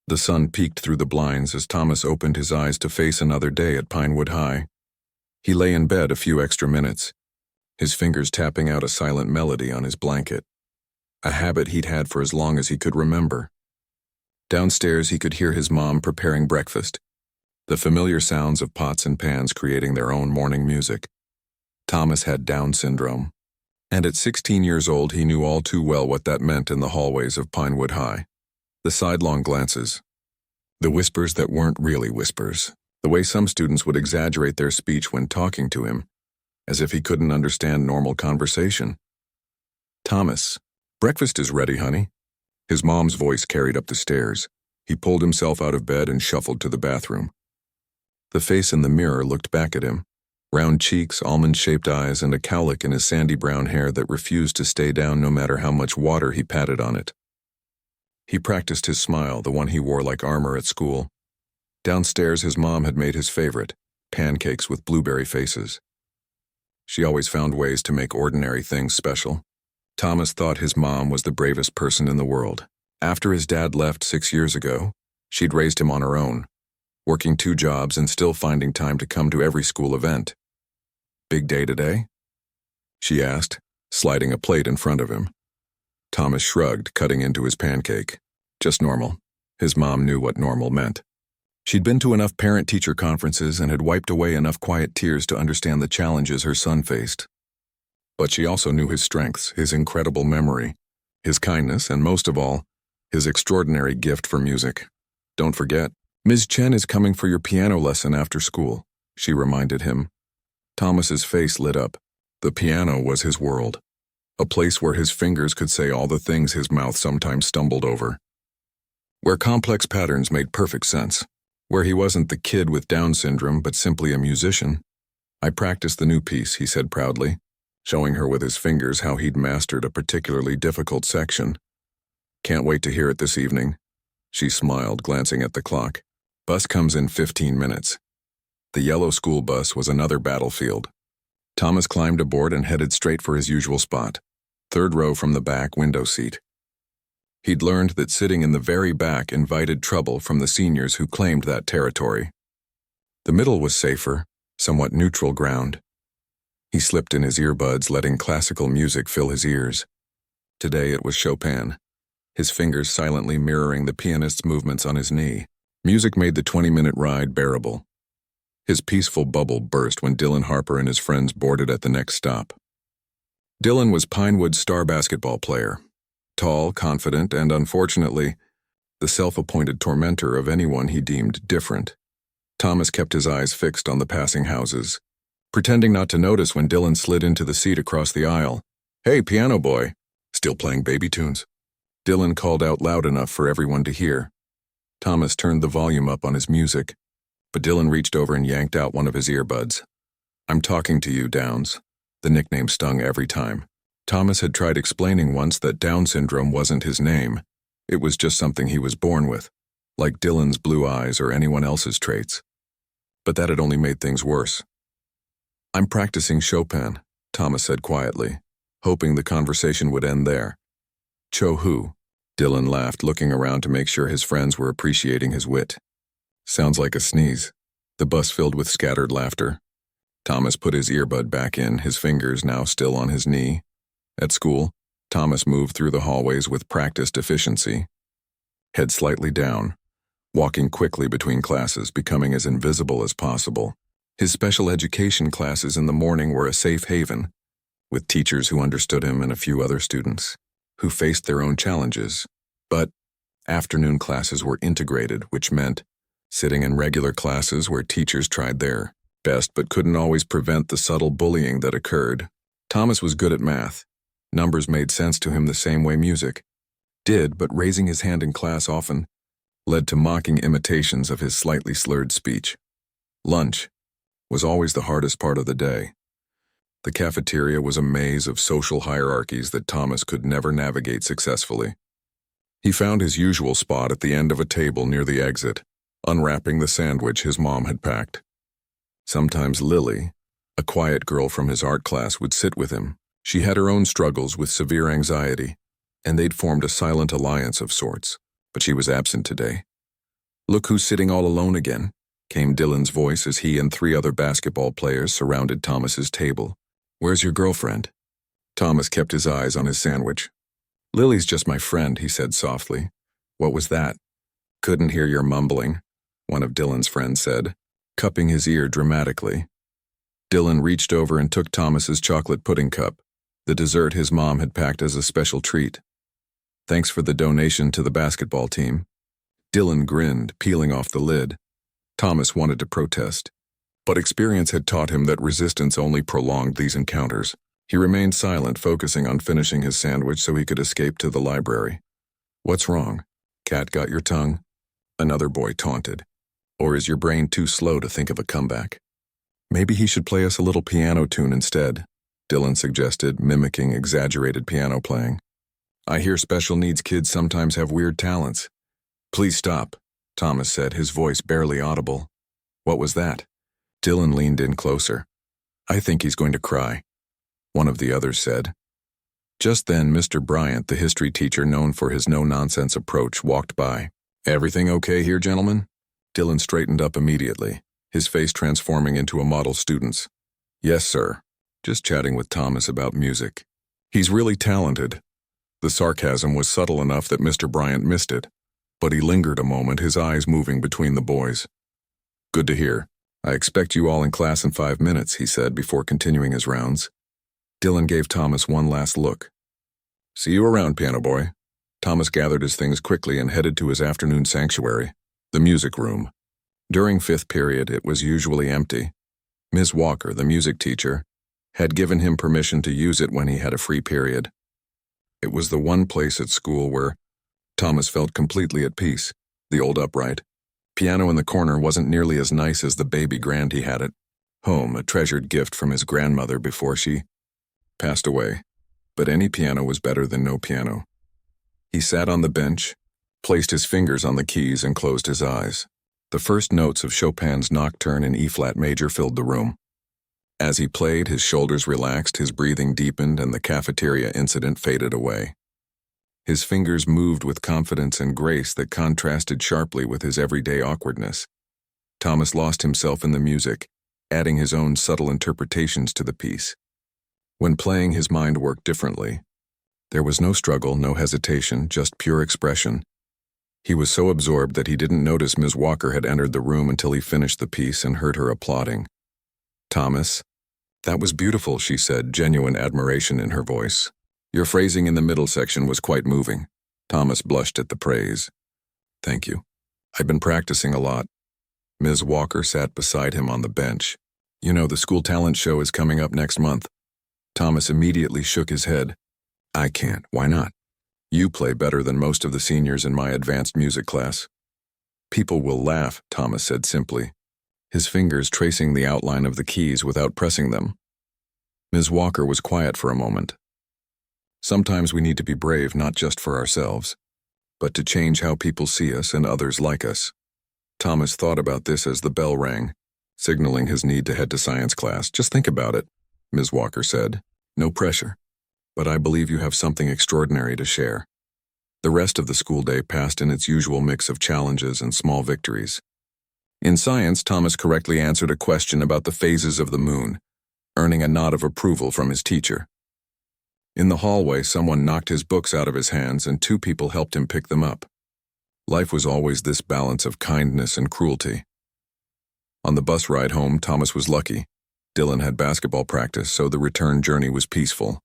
The sun peeked through the blinds as Thomas opened his eyes to face another day at Pinewood High. He lay in bed a few extra minutes, his fingers tapping out a silent melody on his blanket, a habit he'd had for as long as he could remember. Downstairs, he could hear his mom preparing breakfast, the familiar sounds of pots and pans creating their own morning music. Thomas had Down syndrome, and at 16 years old he knew all too well what that meant in the hallways of Pinewood High. The sidelong glances, the whispers that weren't really whispers, the way some students would exaggerate their speech when talking to him, as if he couldn't understand normal conversation. "Thomas, breakfast is ready, honey." His mom's voice carried up the stairs. He pulled himself out of bed and shuffled to the bathroom. The face in the mirror looked back at him, round cheeks, almond-shaped eyes, and a cowlick in his sandy brown hair that refused to stay down no matter how much water he patted on it. He practiced his smile, the one he wore like armor at school. Downstairs, his mom had made his favorite, pancakes with blueberry faces. She always found ways to make ordinary things special. Thomas thought his mom was the bravest person in the world. After his dad left 6 years ago, she'd raised him on her own, working 2 jobs and still finding time to come to every school event. "Big day today?" she asked, sliding a plate in front of him. Thomas shrugged, cutting into his pancake. Just normal. His mom knew what normal meant. She'd been to enough parent-teacher conferences and had wiped away enough quiet tears to understand the challenges her son faced. But she also knew his strengths, his incredible memory, his kindness, and most of all, his extraordinary gift for music. "Don't forget, Ms. Chen is coming for your piano lesson after school," she reminded him. Thomas's face lit up. The piano was his world, a place where his fingers could say all the things his mouth sometimes stumbled over, where complex patterns made perfect sense, where he wasn't the kid with Down syndrome but simply a musician. "I practiced the new piece," he said proudly, showing her with his fingers how he'd mastered a particularly difficult section. "Can't wait to hear it this evening." She smiled, glancing at the clock. "Bus comes in 15 minutes. The yellow school bus was another battlefield. Thomas climbed aboard and headed straight for his usual spot, 3rd row from the back window seat. He'd learned that sitting in the very back invited trouble from the seniors who claimed that territory. The middle was safer, somewhat neutral ground. He slipped in his earbuds, letting classical music fill his ears. Today it was Chopin, his fingers silently mirroring the pianist's movements on his knee. Music made the 20-minute ride bearable. His peaceful bubble burst when Dylan Harper and his friends boarded at the next stop. Dylan was Pinewood's star basketball player, tall, confident, and unfortunately, the self-appointed tormentor of anyone he deemed different. Thomas kept his eyes fixed on the passing houses, pretending not to notice when Dylan slid into the seat across the aisle. "Hey, piano boy, still playing baby tunes?" Dylan called out loud enough for everyone to hear. Thomas turned the volume up on his music, but Dylan reached over and yanked out one of his earbuds. "I'm talking to you, Downs." The nickname stung every time. Thomas had tried explaining once that Down syndrome wasn't his name. It was just something he was born with, like Dylan's blue eyes or anyone else's traits. But that had only made things worse. "I'm practicing Chopin," Thomas said quietly, hoping the conversation would end there. "Cho who?" Dylan laughed, looking around to make sure his friends were appreciating his wit. "Sounds like a sneeze." The bus filled with scattered laughter. Thomas put his earbud back in, his fingers now still on his knee. At school, Thomas moved through the hallways with practiced efficiency. Head slightly down, walking quickly between classes, becoming as invisible as possible. His special education classes in the morning were a safe haven, with teachers who understood him and a few other students who faced their own challenges. But afternoon classes were integrated, which meant sitting in regular classes where teachers tried their best but couldn't always prevent the subtle bullying that occurred. Thomas was good at math. Numbers made sense to him the same way music did, but raising his hand in class often led to mocking imitations of his slightly slurred speech. Lunch was always the hardest part of the day. The cafeteria was a maze of social hierarchies that Thomas could never navigate successfully. He found his usual spot at the end of a table near the exit, unwrapping the sandwich his mom had packed. Sometimes Lily, a quiet girl from his art class, would sit with him. She had her own struggles with severe anxiety, and they'd formed a silent alliance of sorts, but she was absent today. Look who's sitting all alone again, came Dylan's voice as he and 3 other basketball players surrounded Thomas's table. Where's your girlfriend? Thomas kept his eyes on his sandwich. Lily's just my friend, he said softly. What was that? Couldn't hear your mumbling, one of Dylan's friends said, cupping his ear dramatically. Dylan reached over and took Thomas's chocolate pudding cup, the dessert his mom had packed as a special treat. Thanks for the donation to the basketball team. Dylan grinned, peeling off the lid. Thomas wanted to protest, but experience had taught him that resistance only prolonged these encounters. He remained silent, focusing on finishing his sandwich so he could escape to the library. What's wrong? Cat got your tongue? Another boy taunted. Or is your brain too slow to think of a comeback? Maybe he should play us a little piano tune instead, Dylan suggested, mimicking exaggerated piano playing. I hear special needs kids sometimes have weird talents. Please stop, Thomas said, his voice barely audible. What was that? Dylan leaned in closer. I think he's going to cry, one of the others said. Just then, Mr. Bryant, the history teacher known for his no-nonsense approach, walked by. Everything okay here, gentlemen? Dylan straightened up immediately, his face transforming into a model student's. Yes, sir. Just chatting with Thomas about music. He's really talented. The sarcasm was subtle enough that Mr. Bryant missed it, but he lingered a moment, his eyes moving between the boys. Good to hear. I expect you all in class in 5 minutes, he said before continuing his rounds. Dylan gave Thomas one last look. See you around, piano boy. Thomas gathered his things quickly and headed to his afternoon sanctuary, the music room. During 5th period, it was usually empty. Ms. Walker, the music teacher, had given him permission to use it when he had a free period. It was the one place at school where Thomas felt completely at peace. The old upright piano in the corner wasn't nearly as nice as the baby grand he had at home, a treasured gift from his grandmother before she passed away. But any piano was better than no piano. He sat on the bench, placed his fingers on the keys, and closed his eyes. The first notes of Chopin's Nocturne in E-flat major filled the room. As he played, his shoulders relaxed, his breathing deepened, and the cafeteria incident faded away. His fingers moved with confidence and grace that contrasted sharply with his everyday awkwardness. Thomas lost himself in the music, adding his own subtle interpretations to the piece. When playing, his mind worked differently. There was no struggle, no hesitation, just pure expression. He was so absorbed that he didn't notice Ms. Walker had entered the room until he finished the piece and heard her applauding. Thomas, that was beautiful, she said, genuine admiration in her voice. Your phrasing in the middle section was quite moving. Thomas blushed at the praise. Thank you. I've been practicing a lot. Ms. Walker sat beside him on the bench. You know, the school talent show is coming up next month. Thomas immediately shook his head. I can't. Why not? You play better than most of the seniors in my advanced music class. People will laugh, Thomas said simply, his fingers tracing the outline of the keys without pressing them. Ms. Walker was quiet for a moment. Sometimes we need to be brave not just for ourselves, but to change how people see us and others like us. Thomas thought about this as the bell rang, signaling his need to head to science class. Just think about it, Ms. Walker said. No pressure. But I believe you have something extraordinary to share. The rest of the school day passed in its usual mix of challenges and small victories. In science, Thomas correctly answered a question about the phases of the moon, earning a nod of approval from his teacher. In the hallway, someone knocked his books out of his hands and 2 people helped him pick them up. Life was always this balance of kindness and cruelty. On the bus ride home, Thomas was lucky. Dylan had basketball practice, so the return journey was peaceful.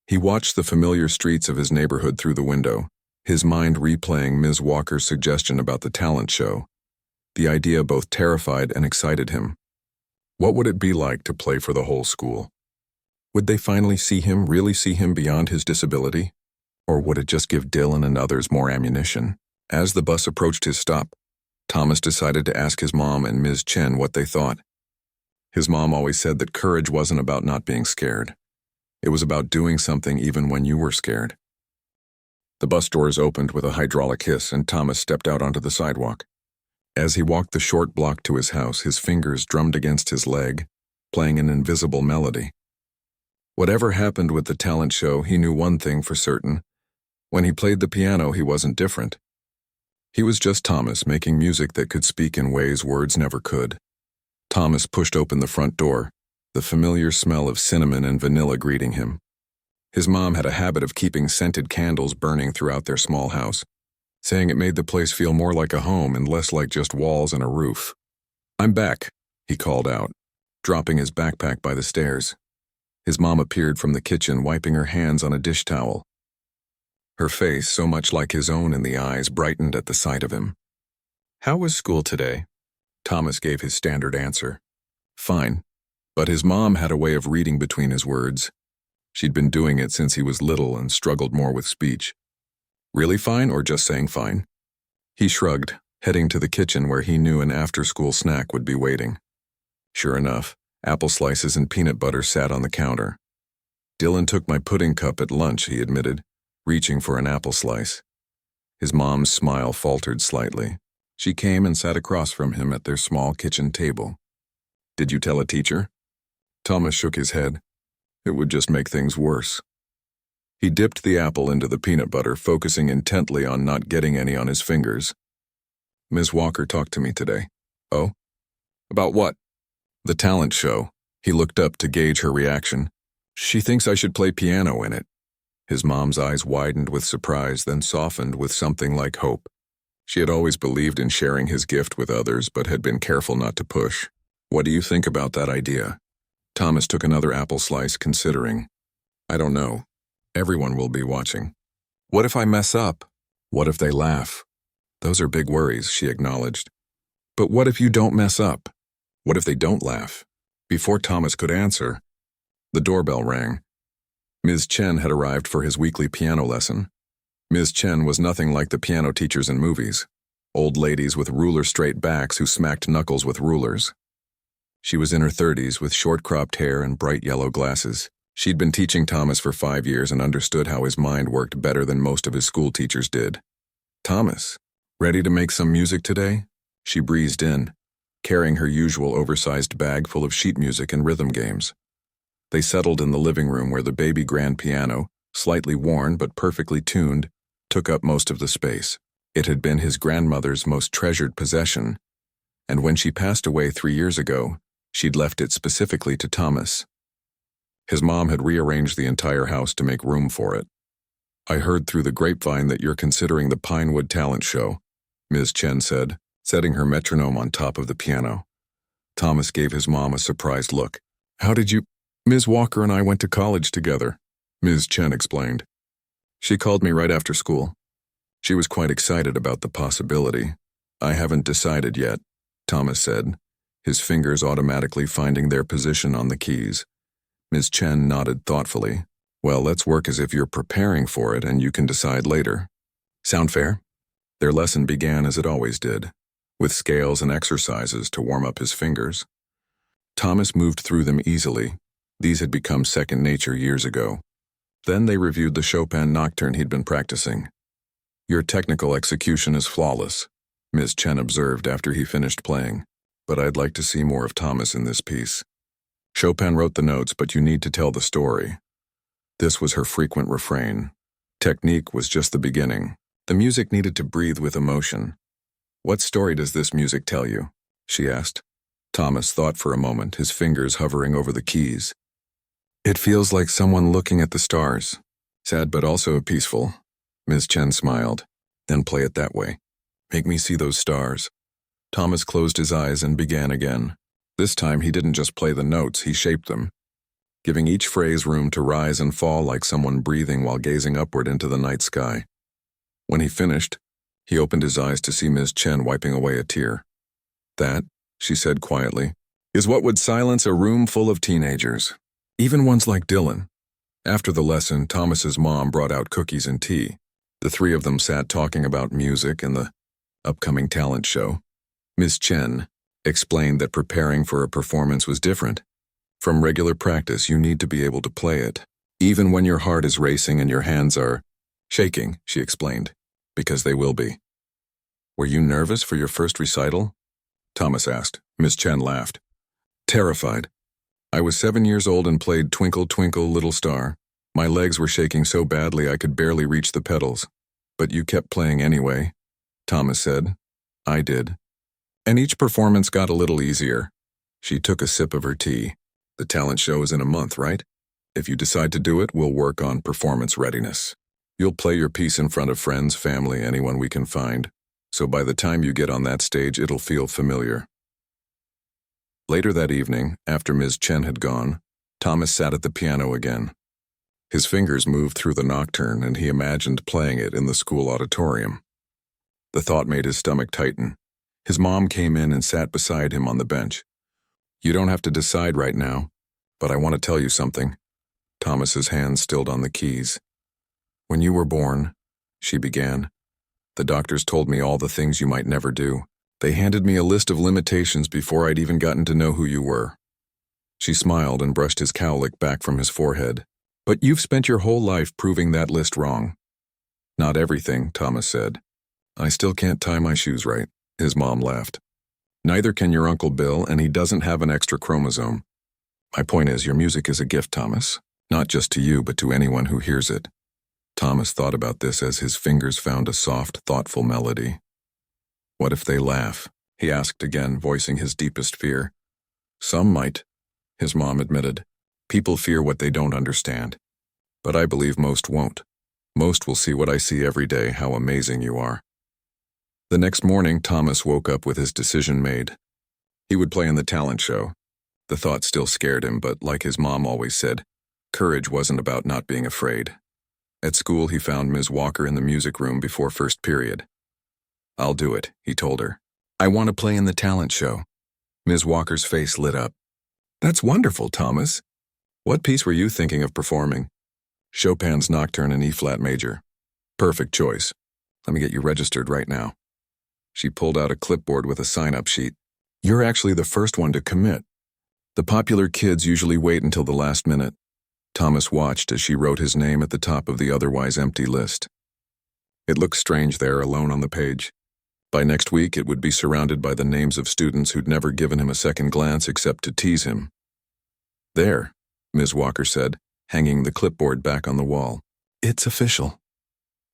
He watched the familiar streets of his neighborhood through the window, his mind replaying Ms. Walker's suggestion about the talent show. The idea both terrified and excited him. What would it be like to play for the whole school? Would they finally really see him beyond his disability? Or would it just give Dylan and others more ammunition? As the bus approached his stop, Thomas decided to ask his mom and Ms. Chen what they thought. His mom always said that courage wasn't about not being scared. It was about doing something even when you were scared. The bus doors opened with a hydraulic hiss and Thomas stepped out onto the sidewalk. As he walked the short block to his house, his fingers drummed against his leg, playing an invisible melody. Whatever happened with the talent show, he knew one thing for certain. When he played the piano, he wasn't different. He was just Thomas, making music that could speak in ways words never could. Thomas pushed open the front door, the familiar smell of cinnamon and vanilla greeting him. His mom had a habit of keeping scented candles burning throughout their small house, saying it made the place feel more like a home and less like just walls and a roof. "I'm back," he called out, dropping his backpack by the stairs. His mom appeared from the kitchen, wiping her hands on a dish towel. Her face, so much like his own in the eyes, brightened at the sight of him. "How was school today?" Thomas gave his standard answer. "Fine." But his mom had a way of reading between his words. She'd been doing it since he was little and struggled more with speech. "Really fine, or just saying fine?" He shrugged, heading to the kitchen where he knew an after-school snack would be waiting. Sure enough, apple slices and peanut butter sat on the counter. "Dylan took my pudding cup at lunch," he admitted, reaching for an apple slice. His mom's smile faltered slightly. She came and sat across from him at their small kitchen table. "Did you tell a teacher?" Thomas shook his head. It would just make things worse. He dipped the apple into the peanut butter, focusing intently on not getting any on his fingers. "Ms. Walker talked to me today." "Oh? About what?" "The talent show." He looked up to gauge her reaction. "She thinks I should play piano in it." His mom's eyes widened with surprise, then softened with something like hope. She had always believed in sharing his gift with others, but had been careful not to push. "What do you think about that idea?" Thomas took another apple slice, considering. "I don't know. Everyone will be watching." "What if I mess up?" "What if they laugh?" "Those are big worries," she acknowledged. "But what if you don't mess up? What if they don't laugh?" Before Thomas could answer, the doorbell rang. Ms. Chen had arrived for his weekly piano lesson. Ms. Chen was nothing like the piano teachers in movies, old ladies with ruler-straight backs who smacked knuckles with rulers. She was in her 30s with short-cropped hair and bright yellow glasses. She'd been teaching Thomas for 5 years and understood how his mind worked better than most of his school teachers did. "Thomas, ready to make some music today?" She breezed in, carrying her usual oversized bag full of sheet music and rhythm games. They settled in the living room where the baby grand piano, slightly worn but perfectly tuned, took up most of the space. It had been his grandmother's most treasured possession, and when she passed away 3 years ago, she'd left it specifically to Thomas. His mom had rearranged the entire house to make room for it. "I heard through the grapevine that you're considering the Pinewood talent show," Ms. Chen said, setting her metronome on top of the piano. Thomas gave his mom a surprised look. "How did you—" "Ms. Walker and I went to college together," Ms. Chen explained. "She called me right after school. She was quite excited about the possibility." "I haven't decided yet," Thomas said, his fingers automatically finding their position on the keys. Ms. Chen nodded thoughtfully. "Well, let's work as if you're preparing for it and you can decide later. Sound fair?" Their lesson began as it always did, with scales and exercises to warm up his fingers. Thomas moved through them easily. These had become second nature years ago. Then they reviewed the Chopin nocturne he'd been practicing. "Your technical execution is flawless," Ms. Chen observed after he finished playing. "But I'd like to see more of Thomas in this piece. Chopin wrote the notes, but you need to tell the story." This was her frequent refrain. Technique was just the beginning. The music needed to breathe with emotion. "What story does this music tell you?" she asked. Thomas thought for a moment, his fingers hovering over the keys. "It feels like someone looking at the stars. Sad but also peaceful." Ms. Chen smiled. "Then play it that way. Make me see those stars." Thomas closed his eyes and began again. This time he didn't just play the notes, he shaped them, giving each phrase room to rise and fall like someone breathing while gazing upward into the night sky. When he finished, he opened his eyes to see Ms. Chen wiping away a tear. "That," she said quietly, "is what would silence a room full of teenagers, even ones like Dylan." After the lesson, Thomas's mom brought out cookies and tea. The three of them sat talking about music and the upcoming talent show. Ms. Chen explained that preparing for a performance was different. From regular practice, you need to be able to play it, even when your heart is racing and your hands are shaking, she explained, because they will be. "Were you nervous for your first recital?" Thomas asked. Ms. Chen laughed. "Terrified. I was 7 years old and played Twinkle, Twinkle, Little Star. My legs were shaking so badly I could barely reach the pedals. But you kept playing anyway." Thomas said. I did. And each performance got a little easier. She took a sip of her tea. The talent show is in a month, right? If you decide to do it, we'll work on performance readiness. You'll play your piece in front of friends, family, anyone we can find. So by the time you get on that stage, it'll feel familiar. Later that evening, after Ms. Chen had gone, Thomas sat at the piano again. His fingers moved through the nocturne, and he imagined playing it in the school auditorium. The thought made his stomach tighten. His mom came in and sat beside him on the bench. You don't have to decide right now, but I want to tell you something. Thomas's hand stilled on the keys. When you were born, she began, the doctors told me all the things you might never do. They handed me a list of limitations before I'd even gotten to know who you were. She smiled and brushed his cowlick back from his forehead. But you've spent your whole life proving that list wrong. Not everything, Thomas said. I still can't tie my shoes right, his mom laughed. Neither can your Uncle Bill, and he doesn't have an extra chromosome. My point is, your music is a gift, Thomas. Not just to you, but to anyone who hears it. Thomas thought about this as his fingers found a soft, thoughtful melody. What if they laugh? He asked again, voicing his deepest fear. Some might, his mom admitted. People fear what they don't understand. But I believe most won't. Most will see what I see every day, how amazing you are. The next morning, Thomas woke up with his decision made. He would play in the talent show. The thought still scared him, but like his mom always said, courage wasn't about not being afraid. At school, he found Ms. Walker in the music room before first period. I'll do it, he told her. I want to play in the talent show. Ms. Walker's face lit up. That's wonderful, Thomas. What piece were you thinking of performing? Chopin's Nocturne in E-flat major. Perfect choice. Let me get you registered right now. She pulled out a clipboard with a sign-up sheet. You're actually the first one to commit. The popular kids usually wait until the last minute. Thomas watched as she wrote his name at the top of the otherwise empty list. It looked strange there, alone on the page. By next week, it would be surrounded by the names of students who'd never given him a second glance except to tease him. There, Ms. Walker said, hanging the clipboard back on the wall. It's official.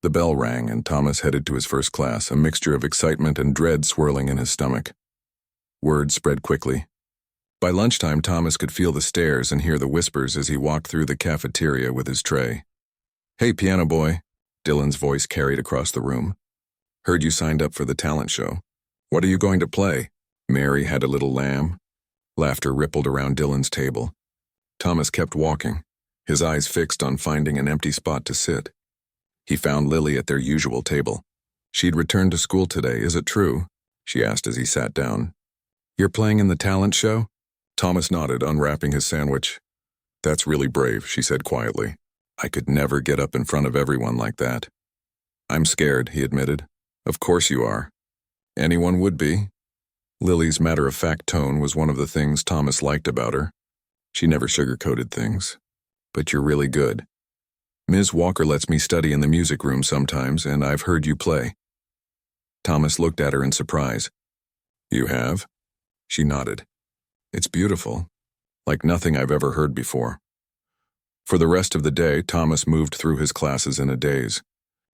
The bell rang, and Thomas headed to his first class, a mixture of excitement and dread swirling in his stomach. Word spread quickly. By lunchtime, Thomas could feel the stares and hear the whispers as he walked through the cafeteria with his tray. Hey, piano boy, Dylan's voice carried across the room. Heard you signed up for the talent show. What are you going to play? Mary had a little lamb. Laughter rippled around Dylan's table. Thomas kept walking, his eyes fixed on finding an empty spot to sit. He found Lily at their usual table. She'd returned to school today, is it true? She asked as he sat down. You're playing in the talent show? Thomas nodded, unwrapping his sandwich. That's really brave, she said quietly. I could never get up in front of everyone like that. I'm scared, he admitted. Of course you are. Anyone would be. Lily's matter-of-fact tone was one of the things Thomas liked about her. She never sugar-coated things. But you're really good. Ms. Walker lets me study in the music room sometimes, and I've heard you play. Thomas looked at her in surprise. You have? She nodded. It's beautiful, like nothing I've ever heard before. For the rest of the day, Thomas moved through his classes in a daze.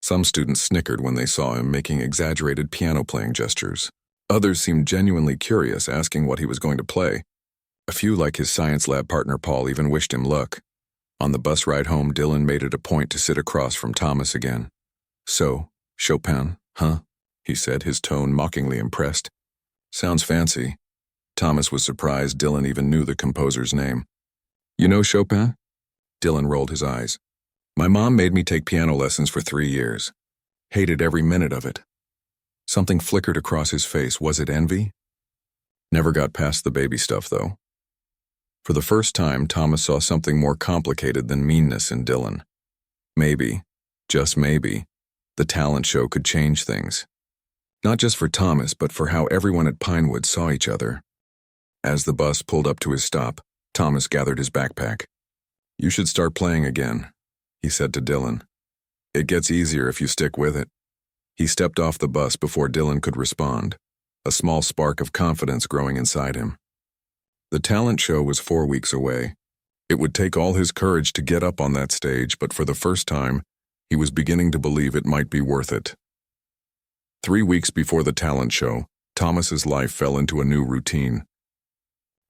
Some students snickered when they saw him making exaggerated piano-playing gestures. Others seemed genuinely curious, asking what he was going to play. A few, like his science lab partner Paul, even wished him luck. On the bus ride home, Dylan made it a point to sit across from Thomas again. So, Chopin, huh? He said, his tone mockingly impressed. Sounds fancy. Thomas was surprised Dylan even knew the composer's name. You know Chopin? Dylan rolled his eyes. My mom made me take piano lessons for 3 years. Hated every minute of it. Something flickered across his face. Was it envy? Never got past the baby stuff, though. For the first time, Thomas saw something more complicated than meanness in Dylan. Maybe, just maybe, the talent show could change things. Not just for Thomas, but for how everyone at Pinewood saw each other. As the bus pulled up to his stop, Thomas gathered his backpack. You should start playing again, he said to Dylan. It gets easier if you stick with it. He stepped off the bus before Dylan could respond, a small spark of confidence growing inside him. The talent show was 4 weeks away. It would take all his courage to get up on that stage, but for the first time, he was beginning to believe it might be worth it. 3 weeks before the talent show, Thomas's life fell into a new routine.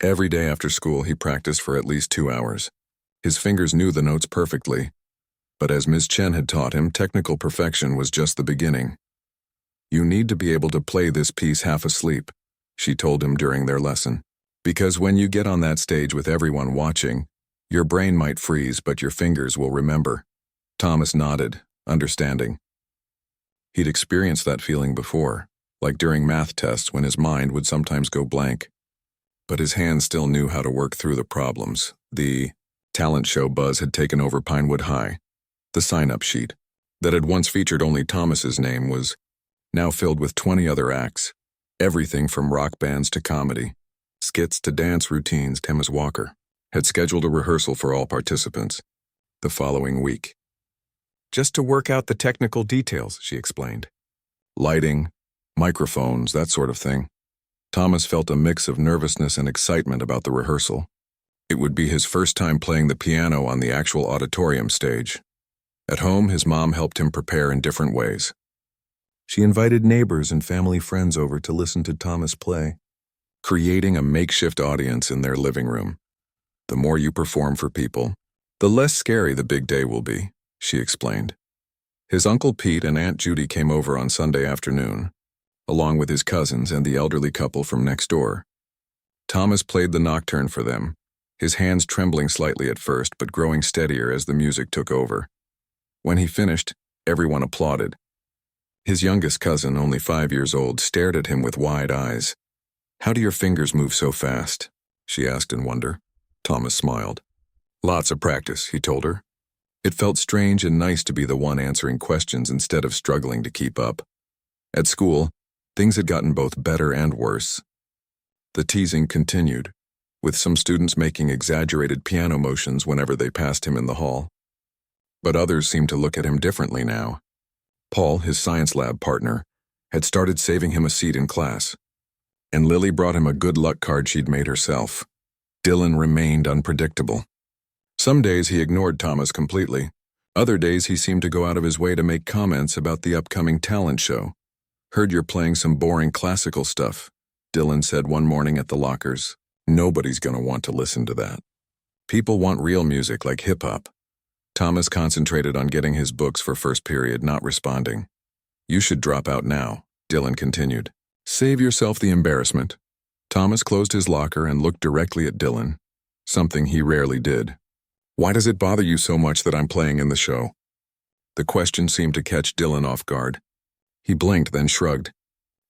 Every day after school, he practiced for at least 2 hours. His fingers knew the notes perfectly, but as Ms. Chen had taught him, technical perfection was just the beginning. "You need to be able to play this piece half asleep," she told him during their lesson. "Because when you get on that stage with everyone watching, your brain might freeze, but your fingers will remember." Thomas nodded, understanding. He'd experienced that feeling before, like during math tests when his mind would sometimes go blank. But his hands still knew how to work through the problems. The talent show buzz had taken over Pinewood High. The sign-up sheet, that had once featured only Thomas's name, was now filled with 20 other acts. Everything from rock bands to comedy, skits to dance routines. Ms. Walker had scheduled a rehearsal for all participants the following week. "Just to work out the technical details," she explained. Lighting, microphones, that sort of thing. Thomas felt a mix of nervousness and excitement about the rehearsal. It would be his first time playing the piano on the actual auditorium stage. At home, his mom helped him prepare in different ways. She invited neighbors and family friends over to listen to Thomas play, creating a makeshift audience in their living room. "The more you perform for people, the less scary the big day will be," she explained. His Uncle Pete and Aunt Judy came over on Sunday afternoon, along with his cousins and the elderly couple from next door. Thomas played the nocturne for them, his hands trembling slightly at first but growing steadier as the music took over. When he finished, everyone applauded. His youngest cousin, only 5 years old, stared at him with wide eyes. "How do your fingers move so fast?" she asked in wonder. Thomas smiled. "Lots of practice," he told her. It felt strange and nice to be the one answering questions instead of struggling to keep up. At school, things had gotten both better and worse. The teasing continued, with some students making exaggerated piano motions whenever they passed him in the hall. But others seemed to look at him differently now. Paul, his science lab partner, had started saving him a seat in class, and Lily brought him a good luck card she'd made herself. Dylan remained unpredictable. Some days he ignored Thomas completely. Other days he seemed to go out of his way to make comments about the upcoming talent show. "Heard you're playing some boring classical stuff," Dylan said one morning at the lockers. "Nobody's gonna want to listen to that. People want real music like hip-hop." Thomas concentrated on getting his books for first period, not responding. "You should drop out now," Dylan continued. "Save yourself the embarrassment." Thomas closed his locker and looked directly at Dylan, something he rarely did. "Why does it bother you so much that I'm playing in the show?" The question seemed to catch Dylan off guard. He blinked, then shrugged.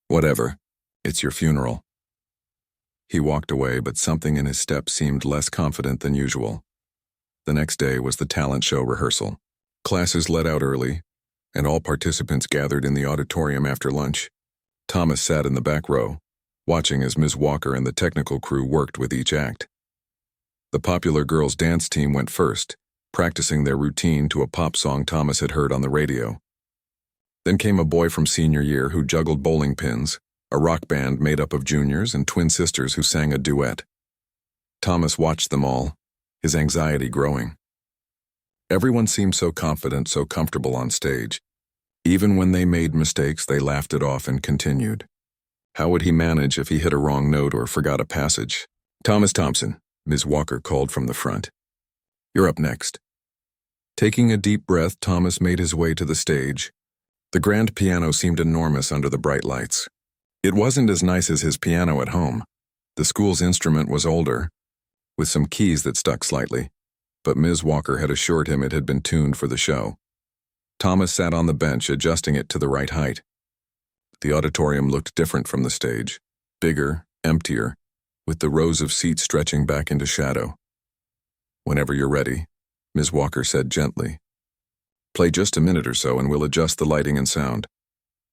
"Whatever. It's your funeral." He walked away, but something in his step seemed less confident than usual. The next day was the talent show rehearsal. Classes let out early, and all participants gathered in the auditorium after lunch. Thomas sat in the back row, watching as Ms. Walker and the technical crew worked with each act. The popular girls' dance team went first, practicing their routine to a pop song Thomas had heard on the radio. Then came a boy from senior year who juggled bowling pins, a rock band made up of juniors and twin sisters who sang a duet. Thomas watched them all, his anxiety growing. Everyone seemed so confident, so comfortable on stage. Even when they made mistakes, they laughed it off and continued. How would he manage if he hit a wrong note or forgot a passage? "Thomas Thompson," Ms. Walker called from the front. "You're up next." Taking a deep breath, Thomas made his way to the stage. The grand piano seemed enormous under the bright lights. It wasn't as nice as his piano at home. The school's instrument was older, with some keys that stuck slightly, but Ms. Walker had assured him it had been tuned for the show. Thomas sat on the bench, adjusting it to the right height. The auditorium looked different from the stage, bigger, emptier, with the rows of seats stretching back into shadow. "Whenever you're ready," Ms. Walker said gently. "Play just a minute or so and we'll adjust the lighting and sound."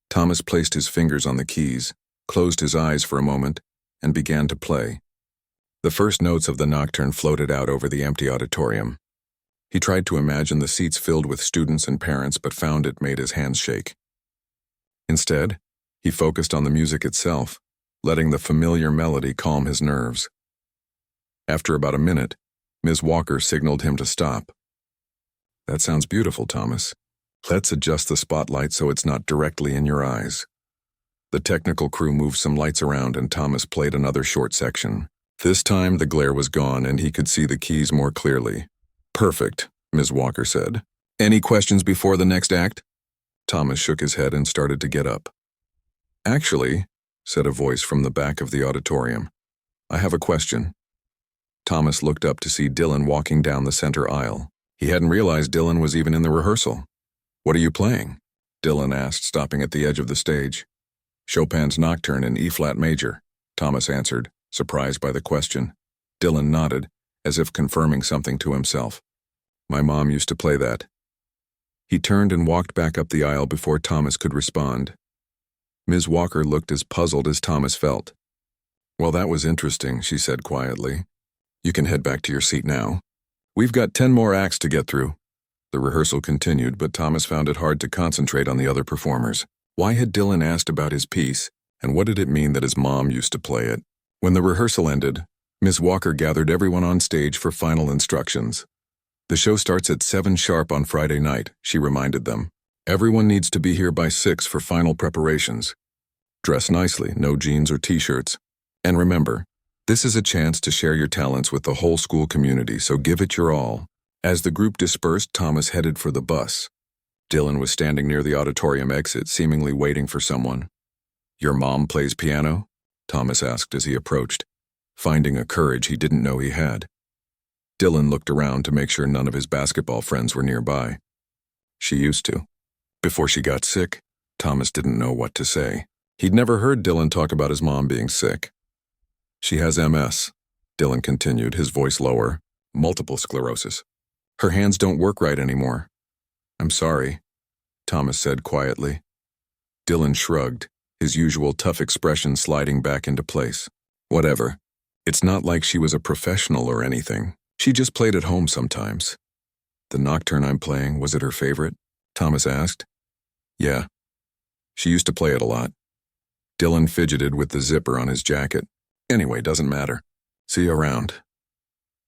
Thomas placed his fingers on the keys, closed his eyes for a moment, and began to play. The first notes of the nocturne floated out over the empty auditorium. He tried to imagine the seats filled with students and parents, but found it made his hands shake. Instead, he focused on the music itself, letting the familiar melody calm his nerves. After about a minute, Ms. Walker signaled him to stop. "That sounds beautiful, Thomas. Let's adjust the spotlight so it's not directly in your eyes." The technical crew moved some lights around and Thomas played another short section. This time the glare was gone and he could see the keys more clearly. "Perfect," Ms. Walker said. "Any questions before the next act?" Thomas shook his head and started to get up. "Actually," said a voice from the back of the auditorium, "I have a question." Thomas looked up to see Dylan walking down the center aisle. He hadn't realized Dylan was even in the rehearsal. "What are you playing?" Dylan asked, stopping at the edge of the stage. "Chopin's Nocturne in E-flat major," Thomas answered, surprised by the question. Dylan nodded, as if confirming something to himself. "My mom used to play that." He turned and walked back up the aisle before Thomas could respond. Ms. Walker looked as puzzled as Thomas felt. "Well, that was interesting," she said quietly. "You can head back to your seat now. We've got 10 more acts to get through." The rehearsal continued, but Thomas found it hard to concentrate on the other performers. Why had Dylan asked about his piece, and what did it mean that his mom used to play it? When the rehearsal ended, Ms. Walker gathered everyone on stage for final instructions. "The show starts at 7 sharp on Friday night," she reminded them. "Everyone needs to be here by 6 for final preparations. Dress nicely, no jeans or t-shirts. And remember, this is a chance to share your talents with the whole school community, so give it your all." As the group dispersed, Thomas headed for the bus. Dylan was standing near the auditorium exit, seemingly waiting for someone. "Your mom plays piano?" Thomas asked as he approached, finding a courage he didn't know he had. Dylan looked around to make sure none of his basketball friends were nearby. "She used to. Before she got sick." Thomas didn't know what to say. He'd never heard Dylan talk about his mom being sick. "She has MS," Dylan continued, his voice lower. "Multiple sclerosis. Her hands don't work right anymore." "I'm sorry," Thomas said quietly. Dylan shrugged, his usual tough expression sliding back into place. "Whatever. It's not like she was a professional or anything. She just played at home sometimes." "The Nocturne I'm playing, was it her favorite?" Thomas asked. "Yeah. She used to play it a lot." Dylan fidgeted with the zipper on his jacket. "Anyway, doesn't matter. See you around."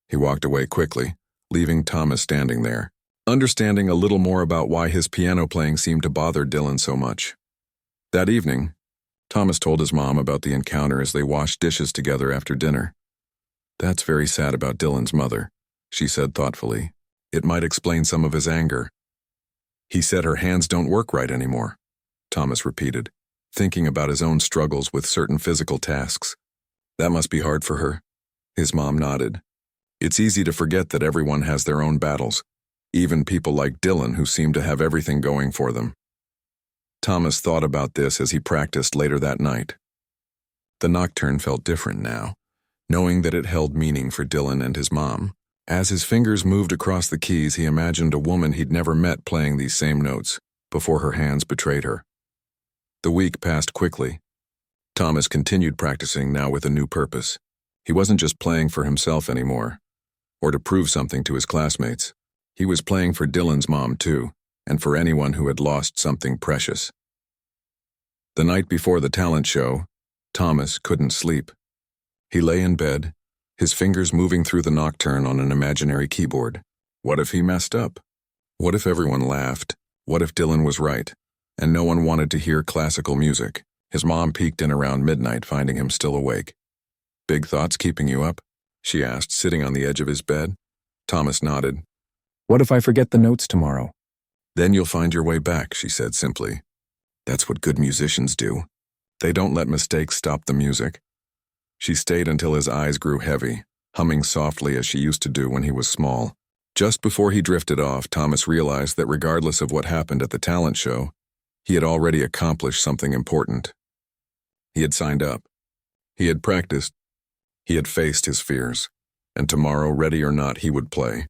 He walked away quickly, leaving Thomas standing there, understanding a little more about why his piano playing seemed to bother Dylan so much. That evening, Thomas told his mom about the encounter as they washed dishes together after dinner. "That's very sad about Dylan's mother," she said thoughtfully. "It might explain some of his anger." "He said her hands don't work right anymore," Thomas repeated, thinking about his own struggles with certain physical tasks. "That must be hard for her." His mom nodded. "It's easy to forget that everyone has their own battles, even people like Dylan who seem to have everything going for them." Thomas thought about this as he practiced later that night. The Nocturne felt different now, knowing that it held meaning for Dylan and his mom. As his fingers moved across the keys, he imagined a woman he'd never met playing these same notes before her hands betrayed her. The week passed quickly. Thomas continued practicing, now with a new purpose. He wasn't just playing for himself anymore, or to prove something to his classmates. He was playing for Dylan's mom too, and for anyone who had lost something precious. The night before the talent show, Thomas couldn't sleep. He lay in bed, his fingers moving through the Nocturne on an imaginary keyboard. What if he messed up? What if everyone laughed? What if Dylan was right, and no one wanted to hear classical music? His mom peeked in around midnight, finding him still awake. "Big thoughts keeping you up?" she asked, sitting on the edge of his bed. Thomas nodded. "What if I forget the notes tomorrow?" "Then you'll find your way back," she said simply. "That's what good musicians do. They don't let mistakes stop the music." She stayed until his eyes grew heavy, humming softly as she used to do when he was small. Just before he drifted off, Thomas realized that regardless of what happened at the talent show, he had already accomplished something important. He had signed up. He had practiced. He had faced his fears. And tomorrow, ready or not, he would play.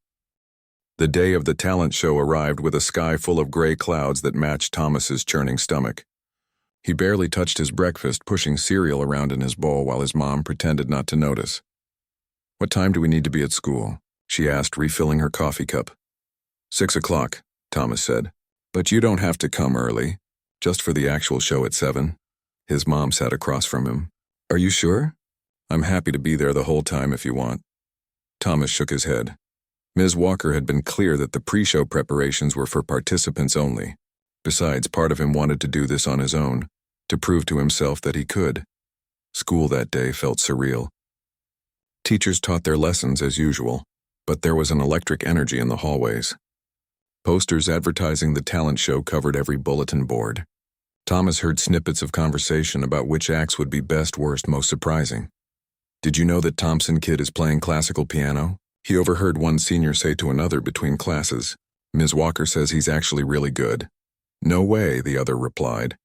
The day of the talent show arrived with a sky full of gray clouds that matched Thomas's churning stomach. He barely touched his breakfast, pushing cereal around in his bowl while his mom pretended not to notice. "What time do we need to be at school?" she asked, refilling her coffee cup. 6 o'clock, Thomas said. "But you don't have to come early, just for the actual show at 7. His mom sat across from him. "Are you sure? I'm happy to be there the whole time if you want." Thomas shook his head. Ms. Walker had been clear that the pre-show preparations were for participants only. Besides, part of him wanted to do this on his own. to prove to himself that he could. School that day felt surreal. Teachers taught their lessons as usual, but there was an electric energy in the hallways. Posters advertising the talent show covered every bulletin board. Thomas heard snippets of conversation about which acts would be best, worst, most surprising. "Did you know that Thompson kid is playing classical piano?" He overheard one senior say to another between classes. "Ms. Walker says he's actually really good." "No way," the other replied.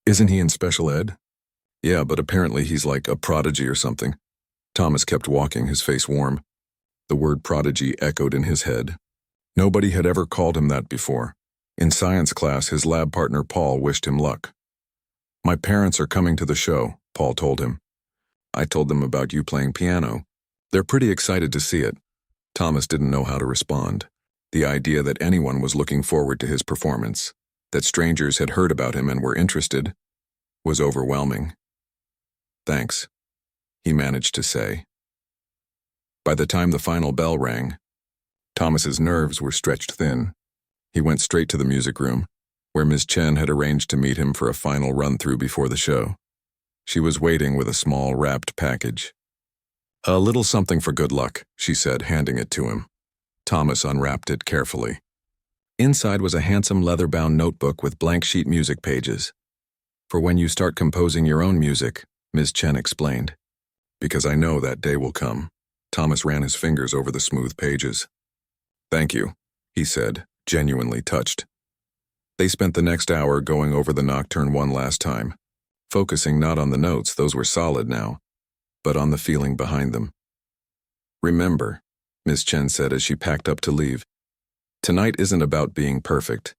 "Isn't he in special ed?" "Yeah, but apparently he's like a prodigy or something." Thomas kept walking, his face warm. The word prodigy echoed in his head. Nobody had ever called him that before. In science class, his lab partner Paul wished him luck. "My parents are coming to the show," Paul told him. "I told them about you playing piano. They're pretty excited to see it." Thomas didn't know how to respond. The idea that anyone was looking forward to his performance, that strangers had heard about him and were interested, was overwhelming. "Thanks," he managed to say. By the time the final bell rang, Thomas's nerves were stretched thin. He went straight to the music room, where Ms. Chen had arranged to meet him for a final run-through before the show. She was waiting with a small wrapped package. "A little something for good luck," she said, handing it to him. Thomas unwrapped it carefully. Inside was a handsome leather-bound notebook with blank sheet music pages. "For when you start composing your own music," Ms. Chen explained. "Because I know that day will come." Thomas ran his fingers over the smooth pages. "Thank you," he said, genuinely touched. They spent the next hour going over the nocturne one last time, focusing not on the notes, those were solid now, but on the feeling behind them. "Remember," Ms. Chen said as she packed up to leave, "tonight isn't about being perfect.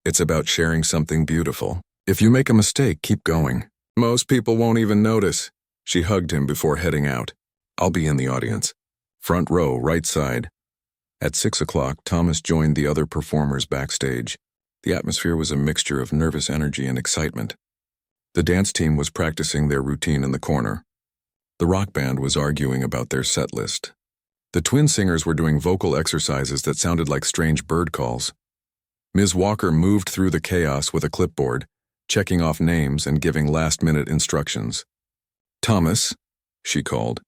It's about sharing something beautiful. If you make a mistake, keep going. Most people won't even notice." She hugged him before heading out. "I'll be in the audience. Front row, right side." At 6 o'clock, Thomas joined the other performers backstage. The atmosphere was a mixture of nervous energy and excitement. The dance team was practicing their routine in the corner. The rock band was arguing about their set list. The twin singers were doing vocal exercises that sounded like strange bird calls. Ms. Walker moved through the chaos with a clipboard, checking off names and giving last-minute instructions. "Thomas," she called,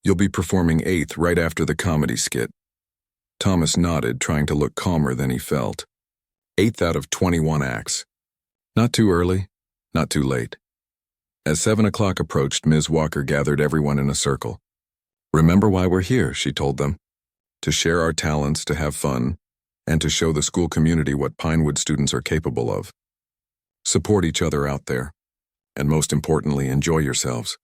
"you'll be performing 8th right after the comedy skit." Thomas nodded, trying to look calmer than he felt. 8th out of 21 acts. Not too early, not too late. As 7 o'clock approached, Ms. Walker gathered everyone in a circle. "Remember why we're here," she told them. "To share our talents, to have fun, and to show the school community what Pinewood students are capable of. Support each other out there. And most importantly, enjoy yourselves."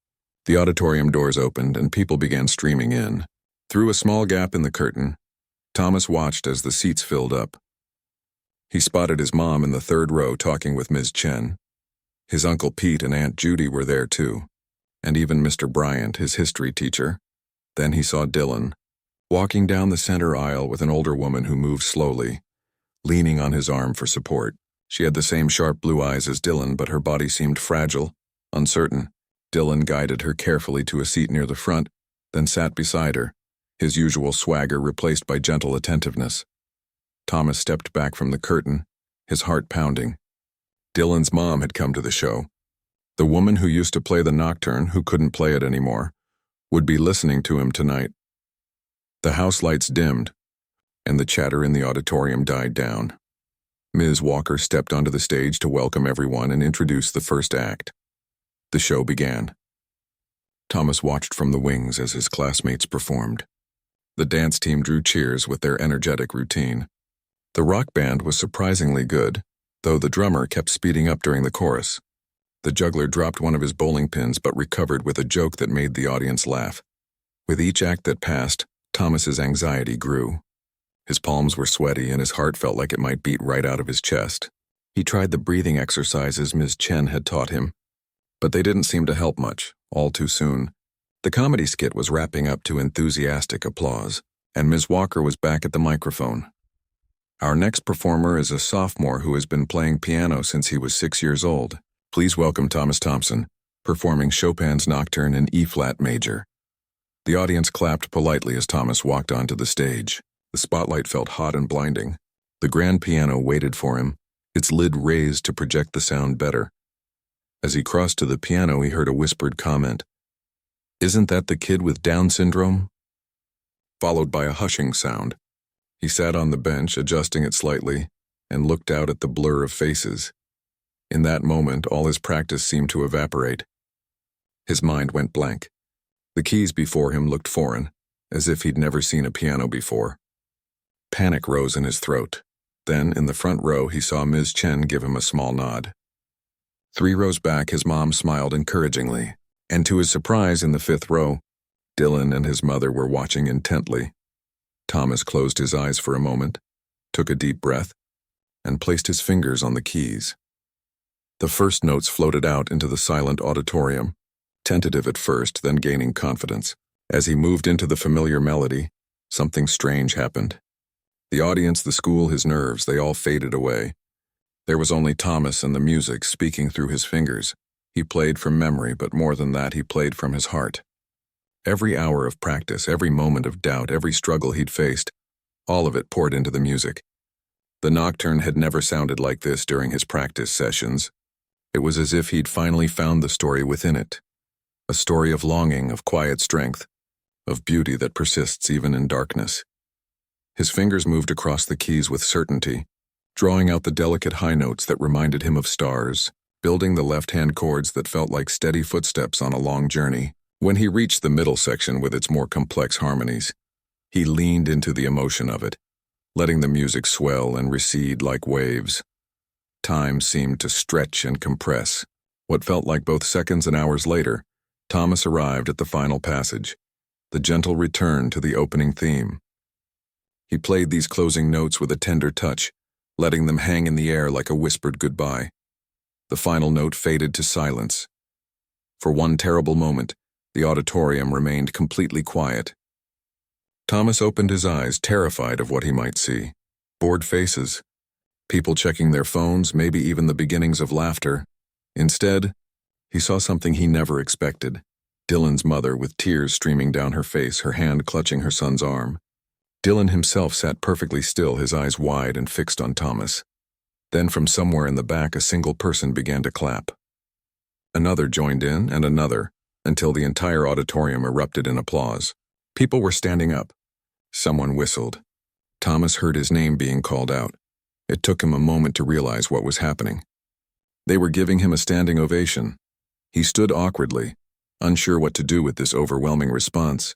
The auditorium doors opened and people began streaming in. Through a small gap in the curtain, Thomas watched as the seats filled up. He spotted his mom in the 3rd row talking with Ms. Chen. His Uncle Pete and Aunt Judy were there too, and even Mr. Bryant, his history teacher. Then he saw Dylan, walking down the center aisle with an older woman who moved slowly, leaning on his arm for support. She had the same sharp blue eyes as Dylan, but her body seemed fragile, uncertain. Dylan guided her carefully to a seat near the front, then sat beside her, his usual swagger replaced by gentle attentiveness. Thomas stepped back from the curtain, his heart pounding. Dylan's mom had come to the show. The woman who used to play the nocturne, who couldn't play it anymore, would be listening to him tonight. The house lights dimmed, and the chatter in the auditorium died down. Ms. Walker stepped onto the stage to welcome everyone and introduce the first act. The show began. Thomas watched from the wings as his classmates performed. The dance team drew cheers with their energetic routine. The rock band was surprisingly good, though the drummer kept speeding up during the chorus. The juggler dropped one of his bowling pins but recovered with a joke that made the audience laugh. With each act that passed, Thomas's anxiety grew. His palms were sweaty and his heart felt like it might beat right out of his chest. He tried the breathing exercises Ms. Chen had taught him, but they didn't seem to help much, all too soon. The comedy skit was wrapping up to enthusiastic applause, and Ms. Walker was back at the microphone. "Our next performer is a sophomore who has been playing piano since he was 6 years old. Please welcome Thomas Thompson, performing Chopin's Nocturne in E-flat major." The audience clapped politely as Thomas walked onto the stage. The spotlight felt hot and blinding. The grand piano waited for him, its lid raised to project the sound better. As he crossed to the piano, he heard a whispered comment. "Isn't that the kid with Down syndrome?" Followed by a hushing sound. He sat on the bench, adjusting it slightly, and looked out at the blur of faces. In that moment, all his practice seemed to evaporate. His mind went blank. The keys before him looked foreign, as if he'd never seen a piano before. Panic rose in his throat. Then, in the front row, he saw Ms. Chen give him a small nod. 3 rows back, his mom smiled encouragingly, and to his surprise, in the 5th row, Dylan and his mother were watching intently. Thomas closed his eyes for a moment, took a deep breath, and placed his fingers on the keys. The first notes floated out into the silent auditorium, tentative at first, then gaining confidence. As he moved into the familiar melody, something strange happened. The audience, the school, his nerves, they all faded away. There was only Thomas and the music speaking through his fingers. He played from memory, but more than that, he played from his heart. Every hour of practice, every moment of doubt, every struggle he'd faced, all of it poured into the music. The nocturne had never sounded like this during his practice sessions. It was as if he'd finally found the story within it. A story of longing, of quiet strength, of beauty that persists even in darkness. His fingers moved across the keys with certainty, drawing out the delicate high notes that reminded him of stars, building the left-hand chords that felt like steady footsteps on a long journey. When he reached the middle section with its more complex harmonies, he leaned into the emotion of it, letting the music swell and recede like waves. Time seemed to stretch and compress. What felt like both seconds and hours later, Thomas arrived at the final passage, the gentle return to the opening theme. He played these closing notes with a tender touch, letting them hang in the air like a whispered goodbye. The final note faded to silence. For one terrible moment, the auditorium remained completely quiet. Thomas opened his eyes, terrified of what he might see. Bored faces, people checking their phones, maybe even the beginnings of laughter. Instead, he saw something he never expected. Dylan's mother, with tears streaming down her face, her hand clutching her son's arm. Dylan himself sat perfectly still, his eyes wide and fixed on Thomas. Then from somewhere in the back, a single person began to clap. Another joined in, and another, until the entire auditorium erupted in applause. People were standing up. Someone whistled. Thomas heard his name being called out. It took him a moment to realize what was happening. They were giving him a standing ovation. He stood awkwardly, unsure what to do with this overwhelming response.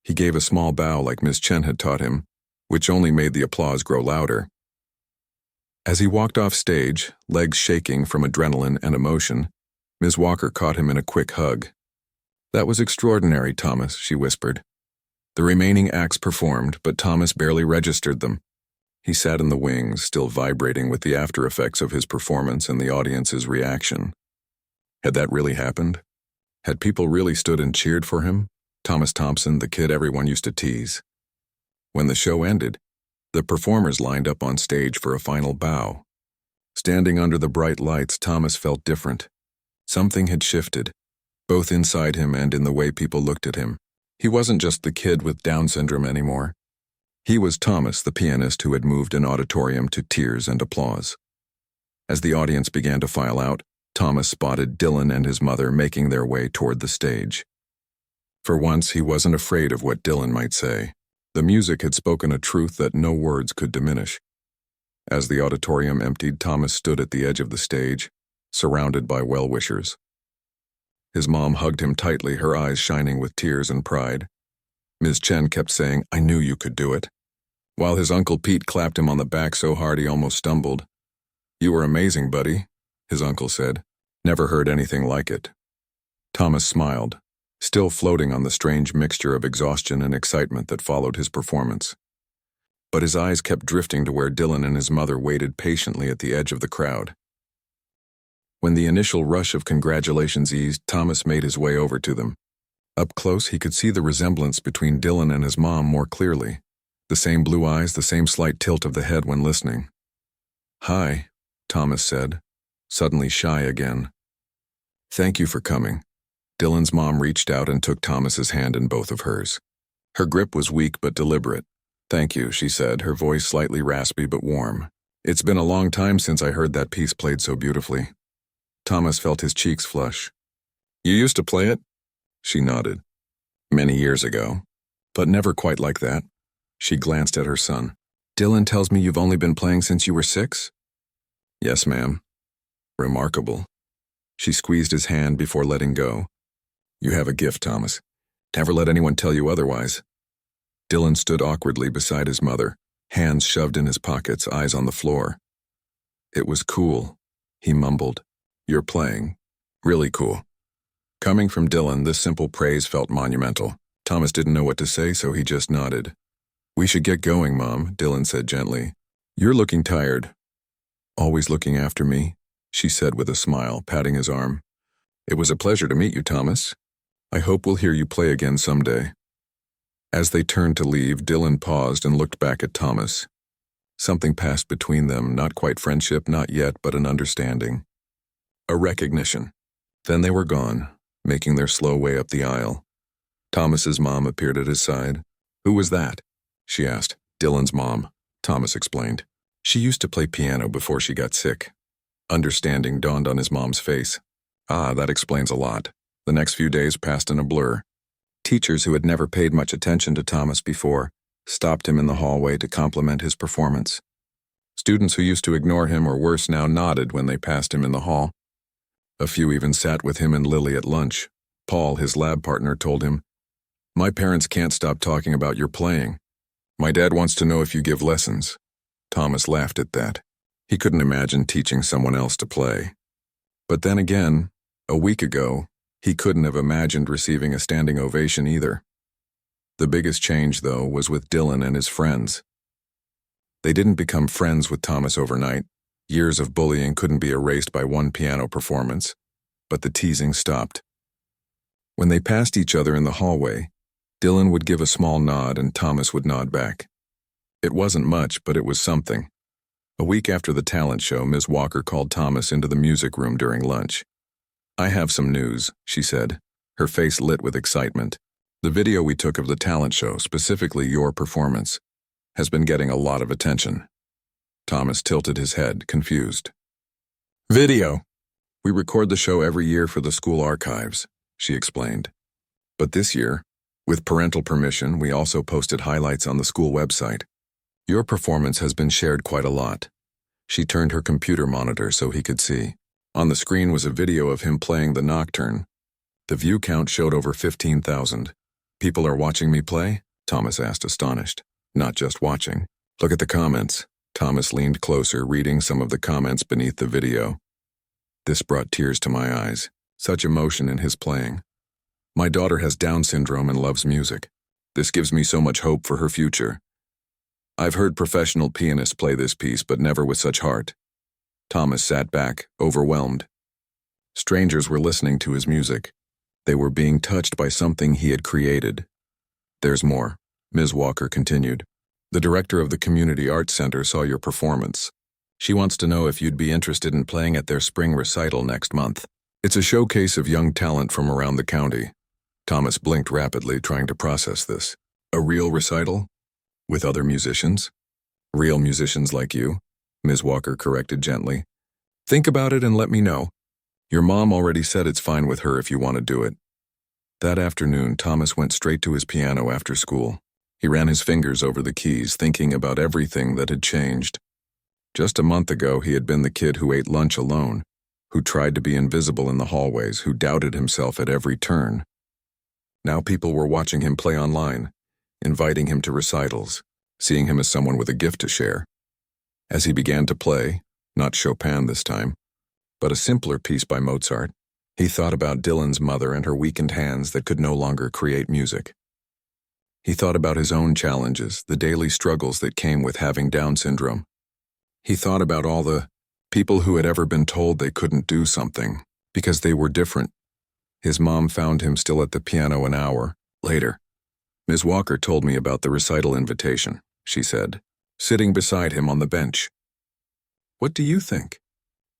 He gave a small bow like Miss Chen had taught him, which only made the applause grow louder. As he walked off stage, legs shaking from adrenaline and emotion, Ms. Walker caught him in a quick hug. "That was extraordinary, Thomas," she whispered. The remaining acts performed, but Thomas barely registered them. He sat in the wings, still vibrating with the after effects of his performance and the audience's reaction. Had that really happened? Had people really stood and cheered for him? Thomas Thompson, the kid everyone used to tease. When the show ended, the performers lined up on stage for a final bow. Standing under the bright lights, Thomas felt different. Something had shifted, both inside him and in the way people looked at him. He wasn't just the kid with Down syndrome anymore. He was Thomas, the pianist who had moved an auditorium to tears and applause. As the audience began to file out, Thomas spotted Dylan and his mother making their way toward the stage. For once, he wasn't afraid of what Dylan might say. The music had spoken a truth that no words could diminish. As the auditorium emptied, Thomas stood at the edge of the stage, surrounded by well-wishers. His mom hugged him tightly, her eyes shining with tears and pride. Ms. Chen kept saying, "I knew you could do it," while his Uncle Pete clapped him on the back so hard he almost stumbled. "You were amazing, buddy," his uncle said. "Never heard anything like it." Thomas smiled, still floating on the strange mixture of exhaustion and excitement that followed his performance. But his eyes kept drifting to where Dylan and his mother waited patiently at the edge of the crowd. When the initial rush of congratulations eased, Thomas made his way over to them. Up close, he could see the resemblance between Dylan and his mom more clearly. The same blue eyes, the same slight tilt of the head when listening. "Hi," Thomas said, suddenly shy again. "Thank you for coming." Dylan's mom reached out and took Thomas's hand in both of hers. Her grip was weak but deliberate. "Thank you," she said, her voice slightly raspy but warm. "It's been a long time since I heard that piece played so beautifully." Thomas felt his cheeks flush. You used to play it? She nodded. Many years ago. But never quite like that. She glanced at her son. Dylan tells me you've only been playing since you were 6? Yes, ma'am. Remarkable. She squeezed his hand before letting go. You have a gift, Thomas. Never let anyone tell you otherwise. Dylan stood awkwardly beside his mother, hands shoved in his pockets, eyes on the floor. It was cool, he mumbled. You're playing. Really cool. Coming from Dylan, this simple praise felt monumental. Thomas didn't know what to say, so he just nodded. We should get going, Mom, Dylan said gently. You're looking tired. Always looking after me, she said with a smile, patting his arm. It was a pleasure to meet you, Thomas. I hope we'll hear you play again someday. As they turned to leave, Dylan paused and looked back at Thomas. Something passed between them, not quite friendship, not yet, but an understanding. A recognition. Then they were gone, making their slow way up the aisle. Thomas's mom appeared at his side. Who was that? She asked. Dylan's mom, Thomas explained. She used to play piano before she got sick. Understanding dawned on his mom's face. Ah, that explains a lot. The next few days passed in a blur. Teachers who had never paid much attention to Thomas before stopped him in the hallway to compliment his performance. Students who used to ignore him or worse now nodded when they passed him in the hall. A few even sat with him and Lily at lunch. Paul, his lab partner, told him, My parents can't stop talking about your playing. My dad wants to know if you give lessons. Thomas laughed at that. He couldn't imagine teaching someone else to play. But then again, a week ago, he couldn't have imagined receiving a standing ovation either. The biggest change, though, was with Dylan and his friends. They didn't become friends with Thomas overnight. Years of bullying couldn't be erased by one piano performance, but the teasing stopped. When they passed each other in the hallway, Dylan would give a small nod and Thomas would nod back. It wasn't much, but it was something. A week after the talent show, Ms. Walker called Thomas into the music room during lunch. I have some news, she said, her face lit with excitement. The video we took of the talent show, specifically your performance, has been getting a lot of attention. Thomas tilted his head, confused. Video. We record the show every year for the school archives, she explained. But this year, with parental permission, we also posted highlights on the school website. Your performance has been shared quite a lot. She turned her computer monitor so he could see. On the screen was a video of him playing the nocturne. The view count showed over 15,000. People are watching me play? Thomas asked, astonished. Not just watching. Look at the comments. Thomas leaned closer, reading some of the comments beneath the video. This brought tears to my eyes. Such emotion in his playing. My daughter has Down syndrome and loves music. This gives me so much hope for her future. I've heard professional pianists play this piece, but never with such heart. Thomas sat back, overwhelmed. Strangers were listening to his music. They were being touched by something he had created. There's more, Ms. Walker continued. The director of the Community Arts Center saw your performance. She wants to know if you'd be interested in playing at their spring recital next month. It's a showcase of young talent from around the county. Thomas blinked rapidly, trying to process this. A real recital? With other musicians? Real musicians like you, Ms. Walker corrected gently. Think about it and let me know. Your mom already said it's fine with her if you want to do it. That afternoon, Thomas went straight to his piano after school. He ran his fingers over the keys, thinking about everything that had changed. Just a month ago, he had been the kid who ate lunch alone, who tried to be invisible in the hallways, who doubted himself at every turn. Now people were watching him play online, inviting him to recitals, seeing him as someone with a gift to share. As he began to play, not Chopin this time, but a simpler piece by Mozart, he thought about Dylan's mother and her weakened hands that could no longer create music. He thought about his own challenges, the daily struggles that came with having Down syndrome. He thought about all the people who had ever been told they couldn't do something because they were different. His mom found him still at the piano an hour later. Ms. Walker told me about the recital invitation, she said, sitting beside him on the bench. What do you think?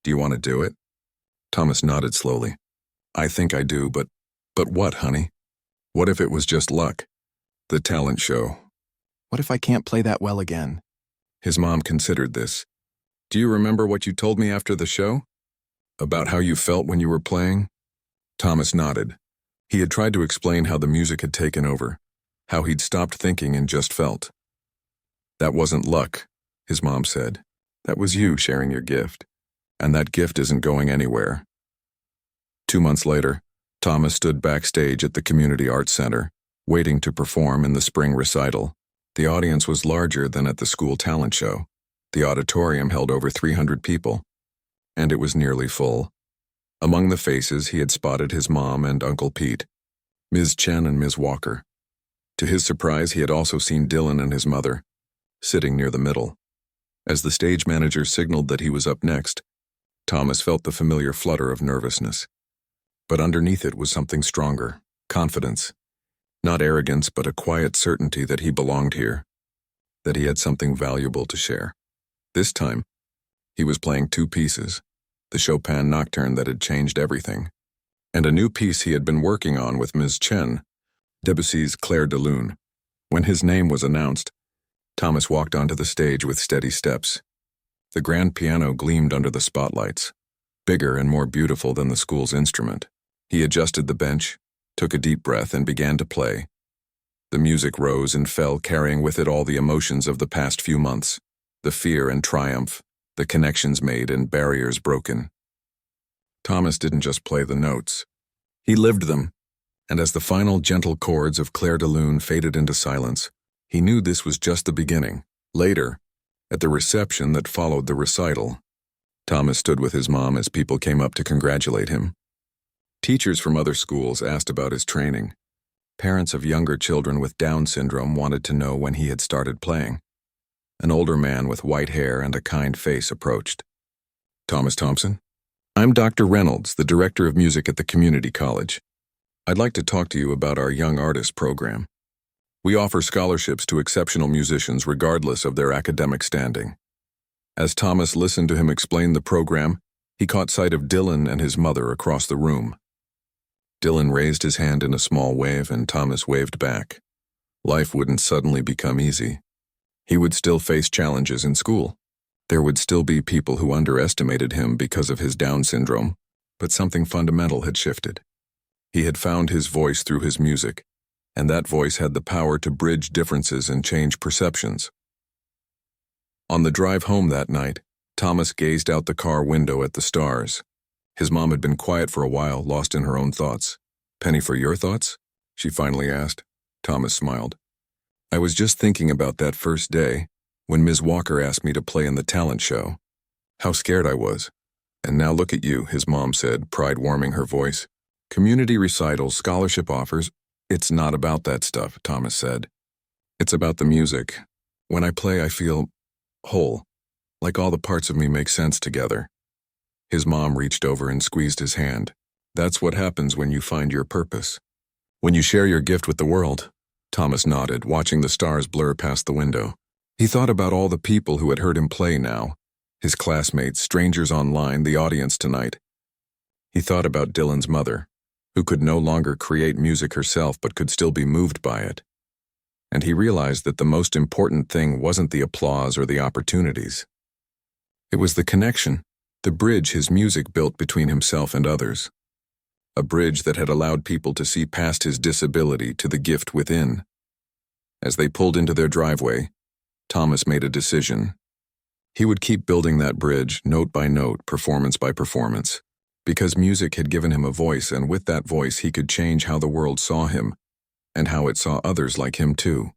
Do you want to do it? Thomas nodded slowly. I think I do, but what, honey? What if it was just luck? The talent show. What if I can't play that well again? His mom considered this. Do you remember what you told me after the show? About how you felt when you were playing? Thomas nodded. He had tried to explain how the music had taken over, how he'd stopped thinking and just felt. That wasn't luck, his mom said. That was you sharing your gift. And that gift isn't going anywhere. 2 months later, Thomas stood backstage at the Community Arts Center, waiting to perform in the spring recital. The audience was larger than at the school talent show. The auditorium held over 300 people, and it was nearly full. Among the faces, he had spotted his mom and Uncle Pete, Ms. Chen and Ms. Walker. To his surprise, he had also seen Dylan and his mother, sitting near the middle. As the stage manager signaled that he was up next, Thomas felt the familiar flutter of nervousness. But underneath it was something stronger, confidence. Not arrogance, but a quiet certainty that he belonged here, that he had something valuable to share. This time, he was playing 2 pieces, the Chopin Nocturne that had changed everything, and a new piece he had been working on with Ms. Chen, Debussy's Clair de Lune. When his name was announced, Thomas walked onto the stage with steady steps. The grand piano gleamed under the spotlights, bigger and more beautiful than the school's instrument. He adjusted the bench, took a deep breath, and began to play. The music rose and fell, carrying with it all the emotions of the past few months, the fear and triumph, the connections made and barriers broken. Thomas didn't just play the notes. He lived them, and as the final gentle chords of Clair de Lune faded into silence, he knew this was just the beginning. Later, at the reception that followed the recital, Thomas stood with his mom as people came up to congratulate him. Teachers from other schools asked about his training. Parents of younger children with Down syndrome wanted to know when he had started playing. An older man with white hair and a kind face approached. Thomas Thompson? I'm Dr. Reynolds, the director of music at the community college. I'd like to talk to you about our Young Artist program. We offer scholarships to exceptional musicians regardless of their academic standing. As Thomas listened to him explain the program, he caught sight of Dylan and his mother across the room. Dylan raised his hand in a small wave, and Thomas waved back. Life wouldn't suddenly become easy. He would still face challenges in school. There would still be people who underestimated him because of his Down syndrome, but something fundamental had shifted. He had found his voice through his music, and that voice had the power to bridge differences and change perceptions. On the drive home that night, Thomas gazed out the car window at the stars. His mom had been quiet for a while, lost in her own thoughts. Penny, for your thoughts? She finally asked. Thomas smiled. I was just thinking about that first day, when Ms. Walker asked me to play in the talent show. How scared I was. And now look at you, his mom said, pride warming her voice. Community recitals, scholarship offers. It's not about that stuff, Thomas said. It's about the music. When I play, I feel whole, like all the parts of me make sense together. His mom reached over and squeezed his hand. That's what happens when you find your purpose. When you share your gift with the world. Thomas nodded, watching the stars blur past the window. He thought about all the people who had heard him play now. His classmates, strangers online, the audience tonight. He thought about Dylan's mother, who could no longer create music herself but could still be moved by it. And he realized that the most important thing wasn't the applause or the opportunities. It was the connection, the bridge his music built between himself and others. A bridge that had allowed people to see past his disability to the gift within. As they pulled into their driveway, Thomas made a decision. He would keep building that bridge, note by note, performance by performance, because music had given him a voice, and with that voice he could change how the world saw him, and how it saw others like him too.